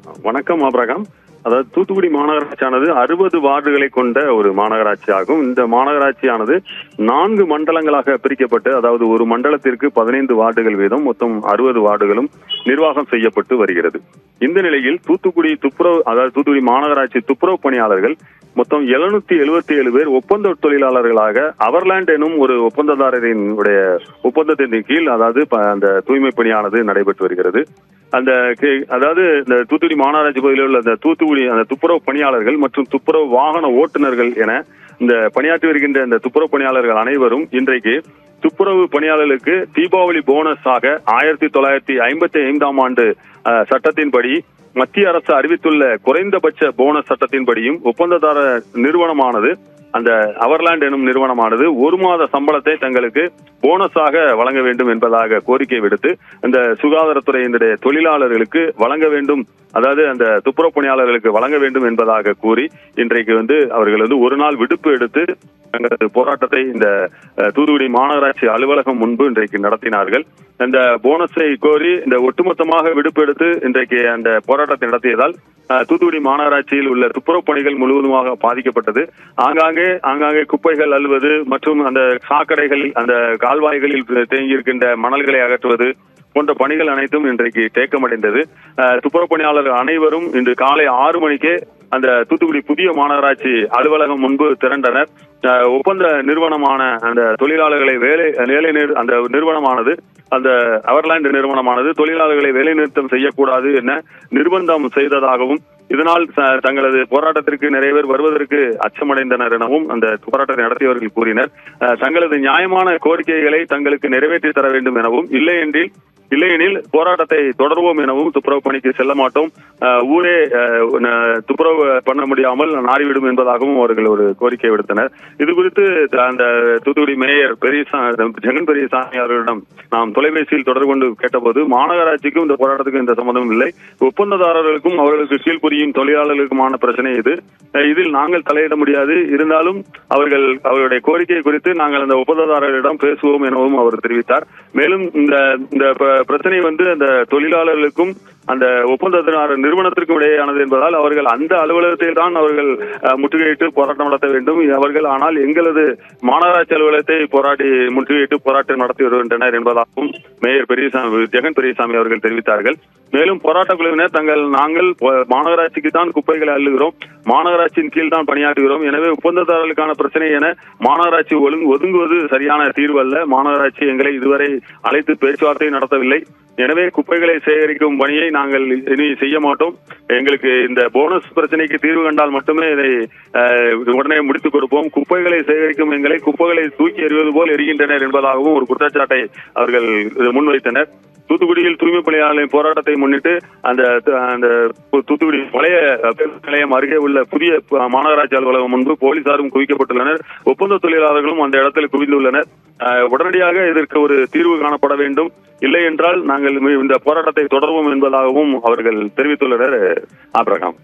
வணக்கம் ஆபிரகாம். அதாவது தூத்துக்குடி மாநகராட்சியானது 60 வார்டுகளை கொண்ட ஒரு மாநகராட்சி ஆகும். இந்த மாநகராட்சியானது 4 மண்டலங்களாக பிரிக்கப்பட்டு, அதாவது ஒரு மண்டலத்திற்கு 15 வார்டுகள் வீதம் மொத்தம் 60 வார்டுகளும் நிர்வாகம் செய்யப்பட்டு வருகிறது. இந்த நிலையில் தூத்துக்குடி மாநகராட்சி துப்புரவு பணியாளர்கள் மொத்தம் 777 பேர் ஒப்பந்த தொழிலாளர்களாக அவர்லேண்ட் எனும் ஒரு ஒப்பந்ததாரரின் ஒப்பந்தத்தின் கீழ் அதாவது அந்த தூய்மை பணியானது நடைபெற்று வருகிறது. அதாவது இந்த தூத்துக்குடி மாநகராட்சி பகுதியில் உள்ள அந்த துப்புரவு பணியாளர்கள் மற்றும் துப்புரவு வாகன ஓட்டுநர்கள் என இந்த பணியாற்றி வருகின்ற இந்த துப்புரவு பணியாளர்கள் அனைவரும் இன்றைக்கு துப்புரவு பணியாளர்களுக்கு தீபாவளி போனஸ் ஆக 1955ஆம் ஆண்டு சட்டத்தின்படி மத்திய அரசு அறிவித்துள்ள குறைந்தபட்ச போனஸ் சட்டத்தின்படியும் ஒப்பந்ததார நிறுவனமானது அந்த அவர்லேண்ட் எனும் நிறுவனமானது 1 மாத சம்பளத்தை தங்களுக்கு போனஸாக வழங்க வேண்டும் என்பதாக கோரிக்கை விடுத்து அந்த சுகாதாரத்துறையினுடைய தொழிலாளர்களுக்கு வழங்க வேண்டும், அதாவது அந்த துப்புரவு பணியாளர்களுக்கு வழங்க வேண்டும் என்பதாக கூறி இன்றைக்கு அவர்கள் ஒரு நாள் விடுப்பு எடுத்து தங்களது போராட்டத்தை இந்த தூத்துக்குடி மாநகராட்சி அலுவலகம் முன்பு இன்றைக்கு நடத்தினார்கள். அந்த போனஸை கோரி இந்த ஒட்டுமொத்தமாக விடுப்பு எடுத்து இன்றைக்கு அந்த போராட்டத்தை நடத்தியதால் தூத்துக்குடி மாநகராட்சியில் உள்ள துப்புரவு பணிகள் முழுவதுமாக பாதிக்கப்பட்டது. ஆங்காங்கே குப்பைகள் அள்ளுவது மற்றும் அந்த சாக்கடைகள் அந்த கால்வாய்களில் தேங்கியிருக்கின்ற மணல்களை அகற்றுவது போன்ற பணிகள் அனைத்தும் இன்றைக்கு தேக்கமடைந்தது. துப்புரவு பணியாளர்கள் அனைவரும் இன்று காலை 6 மணிக்கே அந்த தூத்துக்குடி புதிய மாநகராட்சி அலுவலகம் முன்பு திரண்டனர். ஒப்பந்த நிறுவனமான அந்த தொழிலாளர்களை அந்த நிறுவனமானது அந்த அவர்லேண்ட் நிறுவனமானது தொழிலாளர்களை வேலைநிறுத்தம் செய்யக்கூடாது என நிர்பந்தம் செய்ததாகவும் இதனால் தங்களது போராட்டத்திற்கு நிறைய பேர் வருவதற்கு அச்சமடைந்தனர் எனவும் அந்த போராட்டத்தை நடத்தியவர்கள் கூறினர். தங்களது நியாயமான கோரிக்கைகளை தங்களுக்கு நிறைவேற்றி தர வேண்டும் எனவும் இல்லையெனில் போராட்டத்தை தொடர்வோம் எனவும் துப்புரவு பணிக்கு செல்ல மாட்டோம், ஊரே துப்புரவு பண்ண முடியாமல் நாறிவிடும் என்பதாகவும் அவர்கள் ஒரு கோரிக்கை விடுத்தனர். இது குறித்து அந்த தூத்துக்குடி மேயர் ஜெகன் பெரியசாமி அவர்களிடம் நாம் தொலைபேசியில் தொடர்பு கொண்டு கேட்டபோது மாநகராட்சிக்கும் இந்த போராட்டத்துக்கும் எந்த சம்பந்தமும் இல்லை, ஒப்பந்ததாரர்களுக்கும் அவர்களுக்கு கீழ்புரியும் தொழிலாளர்களுக்குமான பிரச்சனை இதில் நாங்கள் தலையிட முடியாது, இருந்தாலும் அவர்களுடைய கோரிக்கை குறித்து நாங்கள் அந்த ஒப்பந்ததாரர்களிடம் பேசுவோம் எனவும் அவர் தெரிவித்தார். மேலும் இந்த பிரச்சனை அந்த தொழிலாளர்களுக்கும் அந்த ஒப்பந்ததாரர் நிறுவனத்திற்கும் இடையேயானது என்பதால் அவர்கள் அந்த அலுவலகத்தில் தான் அவர்கள் முற்றுகையிட்டு போராட்டம் நடத்த வேண்டும். அவர்கள் ஆனால் எங்களது மாநகராட்சி அலுவலகத்தை முற்றுகையிட்டு போராட்டம் நடத்தி வருகின்றனர் என்பதாகவும் மேயர் ஜெகன் பெரியசாமி அவர்கள் தெரிவித்தார்கள். மேலும் போராட்ட குழுவினர் நாங்கள் மாநகராட்சிக்கு தான் குப்பைகளை அள்ளுகிறோம், மாநகராட்சியின் கீழ் தான் பணியாற்றுகிறோம், எனவே ஒப்பந்ததாரர்களுக்கான பிரச்சனை என மாநகராட்சி ஒதுங்குவது சரியான தீர்வு அல்ல, மாநகராட்சி எங்களை இதுவரை அழைத்து பேச்சுவார்த்தை நடத்தவில்லை, எனவே குப்பைகளை சேகரிக்கும் பணியை நாங்கள் இனி செய்ய மாட்டோம், எங்களுக்கு இந்த போனஸ் பிரச்சனைக்கு தீர்வு கண்டால் மட்டுமே இதை உடனே முடித்துக் கொடுப்போம், குப்பைகளை சேகரிக்கும் எங்களை குப்பைகளை தூக்கி எறிவது போல் எரிகின்றனர் என்பதாகவும் ஒரு குற்றச்சாட்டை அவர்கள் முன்வைத்தனர். தூத்துக்குடியில் தூய்மை பணியாளர்களின் போராட்டத்தை முன்னிட்டு அந்த தூத்துக்குடி பழைய நிலையம் அருகே உள்ள புதிய மாநகராட்சி அலுவலகம் முன்பு போலீசாரும் குவிக்கப்பட்டுள்ளனர், ஒப்பந்த தொழிலாளர்களும் அந்த இடத்தில் குவிந்துள்ளனர். உடனடியாக இதற்கு ஒரு தீர்வு காணப்பட வேண்டும், இல்லை என்றால் நாங்கள் இந்த போராட்டத்தை தொடர்வோம் என்பதாகவும் அவர்கள் தெரிவித்துள்ளனர். ஆபிரகாம்,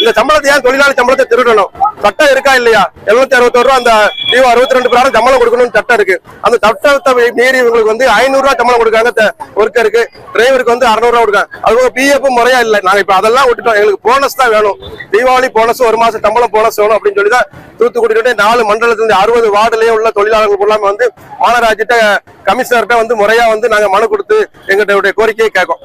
இந்த சம்பளத்தை ஏன் தொழிலாளி சம்பளத்தை திருடணும்? சட்டம் இருக்கா இல்லையா? 761 ரூபா அந்த 62 பிரகாரம் சம்பளம் கொடுக்கணும்னு சட்டம் இருக்கு. அந்த சட்டத்தை மீறி இவங்களுக்கு 500 ரூபா சம்பளம் கொடுக்காங்க ஒர்க்கருக்கு, டிரைவருக்கு 600 ரூபா கொடுக்காங்க. அது பிஎஃப் முறையா இல்லை. நாங்க இப்ப அதெல்லாம் விட்டுட்டோம், எங்களுக்கு போனஸ் தான் வேணும், தீபாவளி போனஸ் 1 மாசம் சம்பளம் போனஸ் வேணும் அப்படின்னு சொல்லி தான் தூத்துக்குடியில 4 மண்டலத்திலிருந்து 60 வார்டுலயே உள்ள தொழிலாளர்கள் எல்லாமே மாநகராட்சிட்ட கமிஷனர்கிட்ட முறையா நாங்க மனு கொடுத்து எங்களுடைய கோரிக்கையை கேட்கும்.